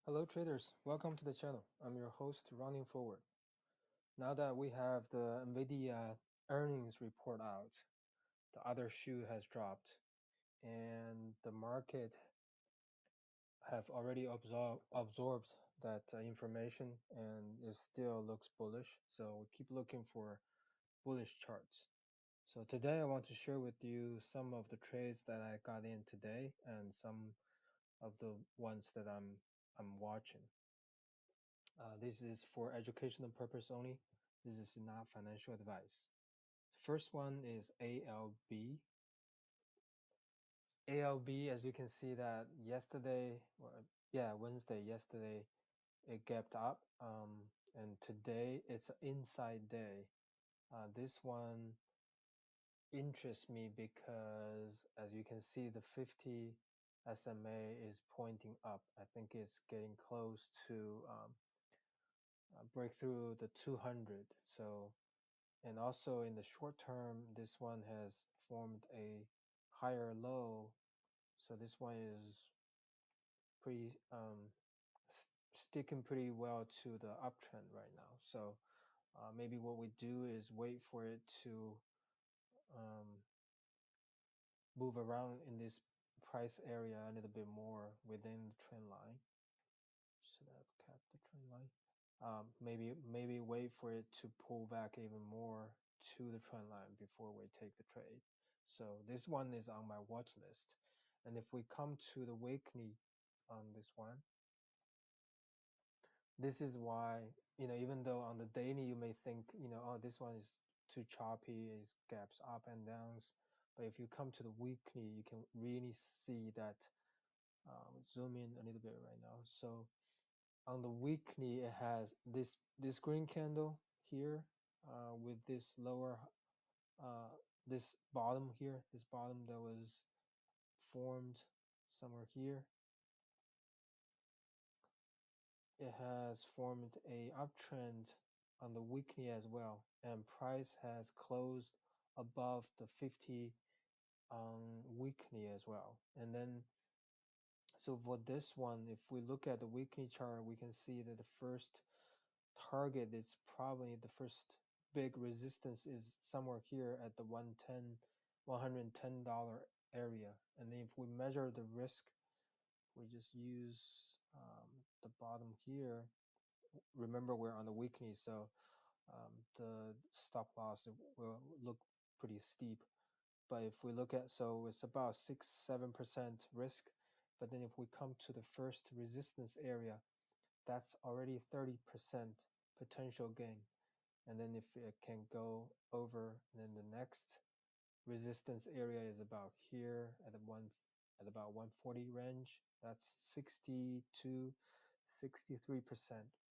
Hello traders, welcome to the channel. I'm your host Running Forward. Now that we have the NVDA earnings report out, the other shoe has dropped and the market have already absorbed that information and it still looks bullish. So we keep looking for bullish charts. So today I want to share with you some of the trades that I got in today and some of the ones that I'm watching. This is for educational purpose only. This is not financial advice. The first one is ALB. ALB, as you can see that yesterday, Wednesday, yesterday, it gapped up. And today it's an inside day. This one interests me because as you can see, the 50 SMA is pointing up. I think it's getting close to break through the 200. So, and also in the short term, this one has formed a higher low. So this one is pretty sticking pretty well to the uptrend right now. So maybe what we do is wait for it to um, move around in this price area a little bit more within the trend line. Should have kept the trend line. Maybe wait for it to pull back even more to the trend line before we take the trade. So this one is on my watch list. And if we come to the weekly on this one, this is why, even though on the daily you may think, oh, this one is too choppy, it gaps up and downs. But if you come to the weekly, you can really see that. Zoom in a little bit right now. So on the weekly, it has this green candle here with this lower this bottom here, this bottom that was formed somewhere here. It has formed a uptrend on the weekly as well, and price has closed above the 50 on weekly as well. And then so for this one, if we look at the weekly chart, we can see that the first target is probably the first big resistance is somewhere here at the $110 area. And then if we measure the risk, we just use the bottom here. Remember, we're on the weekly, so the stop loss will look pretty steep. But if we look at, so it's about 6-7% risk. But then if we come to the first resistance area, that's already 30% potential gain. And then if it can go over, then the next resistance area is about here at about 140 range. That's 60 to 63%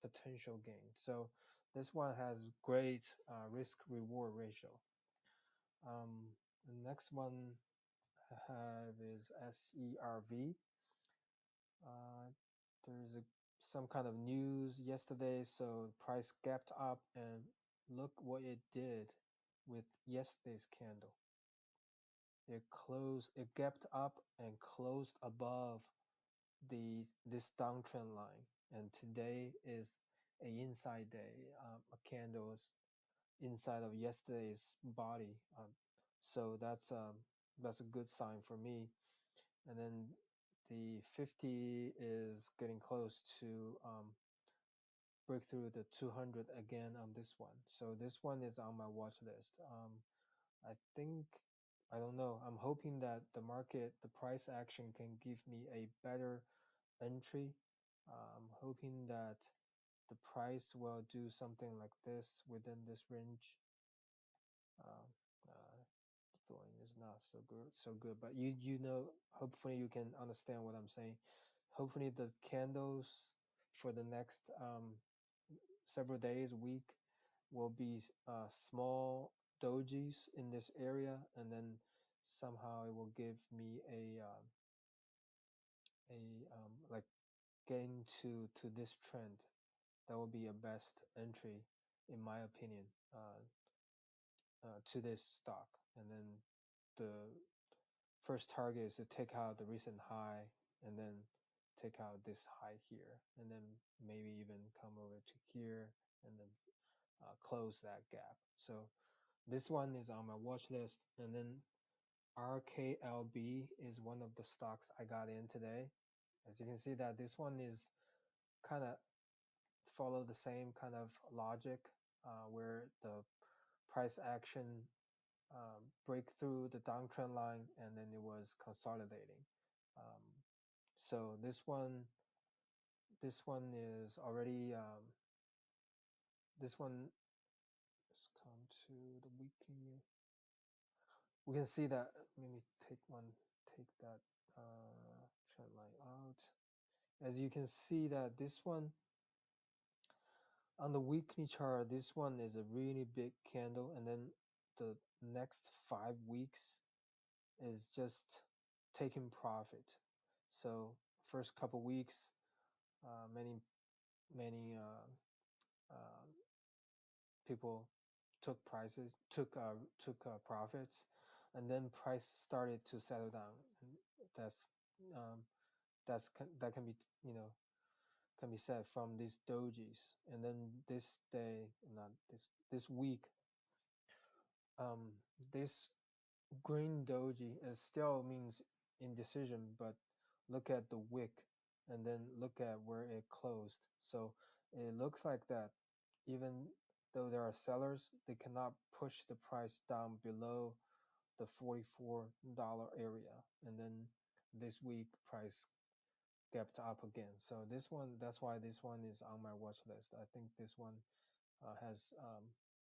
potential gain. So this one has great risk reward ratio. The next one I have is SERV. There's some kind of news yesterday, so price gapped up, and look what it did with yesterday's candle. It gapped up and closed above this downtrend line, and today is a inside day. A candle's inside of yesterday's body, so that's a good sign for me. And then the 50 is getting close to break through the 200 again on this one. So this one is on my watch list. I think, I don't know, I'm hoping that the price action can give me a better entry. I'm hoping that the price will do something like this within this range. Uh, uh, Drawing is not so good, but hopefully you can understand what I'm saying. Hopefully the candles for the next several days, week, will be small dojis in this area, and then somehow it will give me like getting to this trend. That will be a best entry in my opinion, to this stock. And then the first target is to take out the recent high, and then take out this high here, and then maybe even come over to here and then close that gap. So this one is on my watch list. And then RKLB is one of the stocks I got in today. As you can see that this one is kind of follow the same kind of logic where the price action break through the downtrend line and then it was consolidating. So this one is already this one. Let's come to the weekly. We can see that. Let me take that trend line out. As you can see that this one on the weekly chart, this one is a really big candle, and then the next 5 weeks is just taking profit. So first couple weeks, many people took profits, and then price started to settle down. And that can be can be said from these dojis. And then this day, not this week, this green doji is still means indecision, but look at the wick and then look at where it closed. So it looks like that even though there are sellers, they cannot push the price down below the $44 area. And then this week price gapped up again. So this one, that's why this one is on my watch list. I think this one has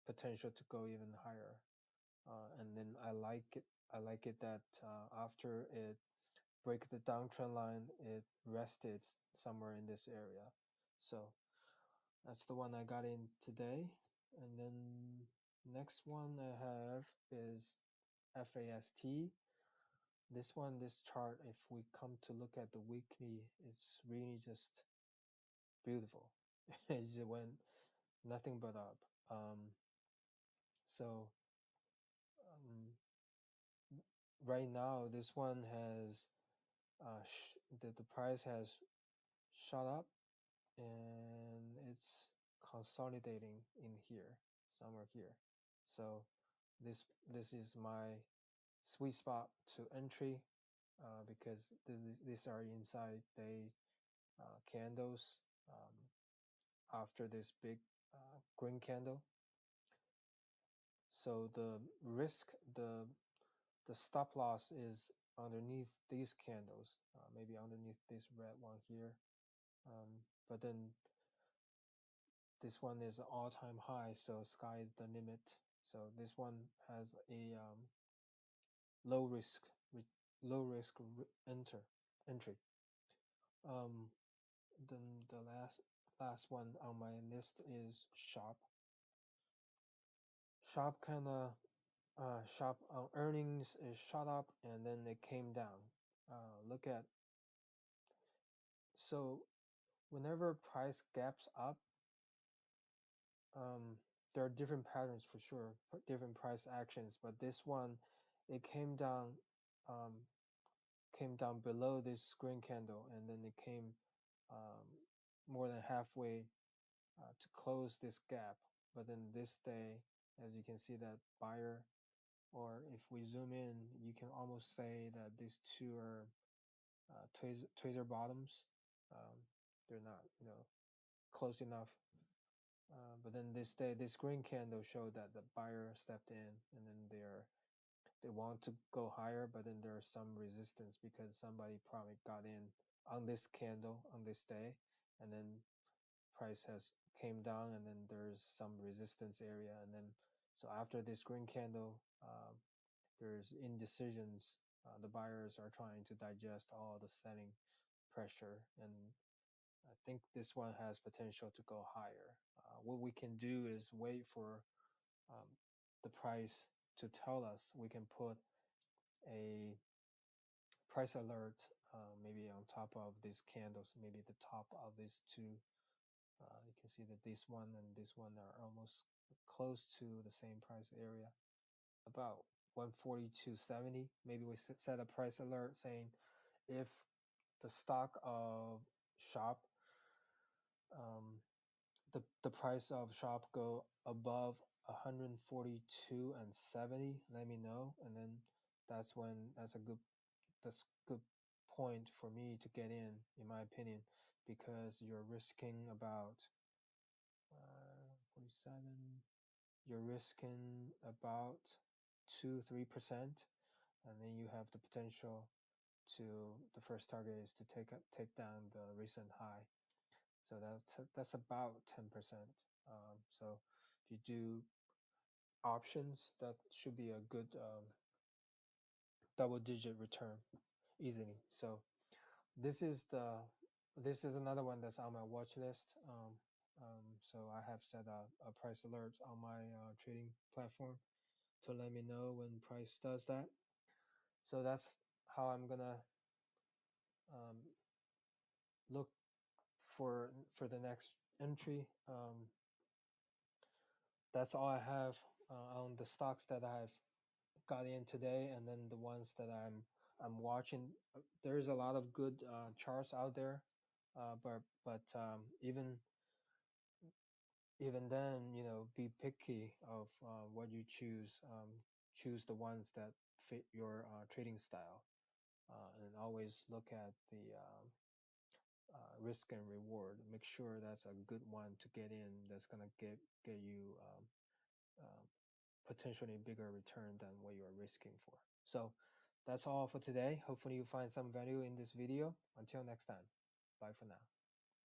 potential to go even higher. And then I like it. I like it that after it break the downtrend line, it rested somewhere in this area. So that's the one I got in today. And then next one I have is FAST. This one, this chart, if we come to look at the weekly, it's really just beautiful. It just went nothing but up. So right now, this one has the price has shot up and it's consolidating in here, somewhere here. So this is my sweet spot to entry because these are inside day candles after this big green candle. So the risk, the stop loss is underneath these candles, maybe underneath this red one here. But then this one is all-time high, so sky is the limit. So this one has a low risk entry. Then the last one on my list is shop. Shop kind of shop earnings is shot up and then it came down. Look at, so whenever price gaps up, there are different patterns for sure, different price actions, but this one, it came down below this green candle, and then it came more than halfway to close this gap. But then this day, as you can see, that buyer, or if we zoom in, you can almost say that these two are tweezer bottoms. They're not, close enough. But then this day, this green candle showed that the buyer stepped in, and then they want to go higher, but then there's some resistance because somebody probably got in on this candle on this day, and then price has came down, and then there's some resistance area, and then so after this green candle, there's indecisions. The buyers are trying to digest all the selling pressure, and I think this one has potential to go higher. What we can do is wait for the price to tell us. We can put a price alert maybe on top of these candles, maybe the top of these two. You can see that this one and this one are almost close to the same price area, about 142.70. Maybe we set a price alert saying if the stock of Shop, the price of Shop go above 142.70, let me know, and then that's a good point for me to get in my opinion, because you're risking about 47. You're risking about 2-3%, and then you have the potential to, the first target is to take down the recent high. So that's about 10%. So if you do options, that should be a good double-digit return easily. So this is another one that's on my watch list. So I have set a price alert on my trading platform to let me know when price does that. So that's how I'm gonna look for the next entry. That's all I have on the stocks that I've got in today, and then the ones that I'm watching. There's a lot of good charts out there, but even then, be picky of what you choose. Choose the ones that fit your trading style, and always look at the risk and reward. Make sure that's a good one to get in. That's gonna get you potentially bigger return than what you are risking for. So that's all for today. Hopefully you find some value in this video. Until next time, bye for now.